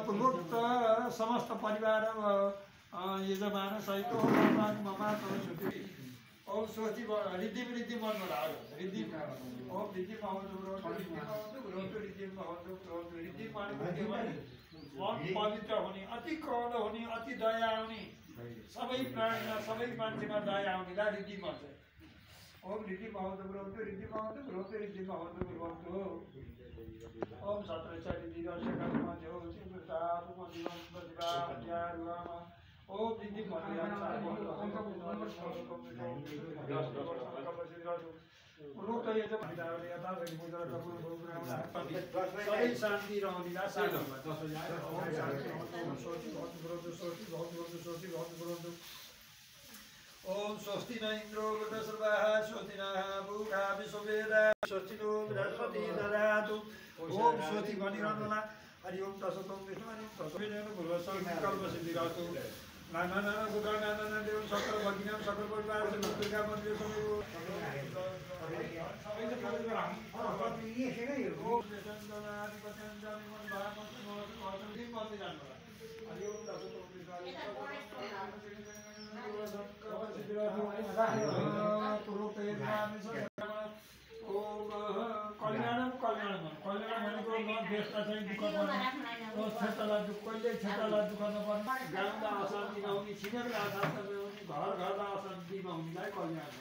पूर्वोक्त समस्त परिवार यजमान सहित ममा सरस्वती ओम स्वस्ति रिद्धि रिद्धि मन रिद्धि ओम रिद्धि रिद्धि मन पवित्र होने अति कौल होने अति दया होने सबै प्राणीमा सबै मान्छेमा दया आउने ला रिद्धि भन्छ ओम रिद्धि महत्व ब्रह्मतो रिद्धि महत्व ब्रह्मतो ओम सत्रचा रिद्धि रक्षकर्म जो चिन्ताप मदिवं प्रतिभा ज्ञानवाम ओम रिद्धि लोक ये जब हटाले यता गरी पूजा गर्नु सबै शान्ति रहने ला शान्ति ओम स्वस्ति न इंद्रो वृद्धस्रवाः स्वस्ति नः भूखा विश्ववेदा स्वस्ति नो बृहस्पति ददातु ओम स्वस्ति भनिरहनुहोला हरि ओम तत्सत् विष्णु तत्सत् कल्पसिद्धिरस्तु नाना गुणानाना देव सकल भगिनाम सकल परिवार दुर्गा मन्दिर सबै कल्याण भनेको देशका चाहिँ दुःख पर्ने क्षेत्रलाई कहिले क्षेत्रलाई दुःख नपर्ने गाउँमा अशान्ति नहुने छिमेकलाई अशान्ति नहुने घर घरमा अशान्ति नहुनेलाई कल्याण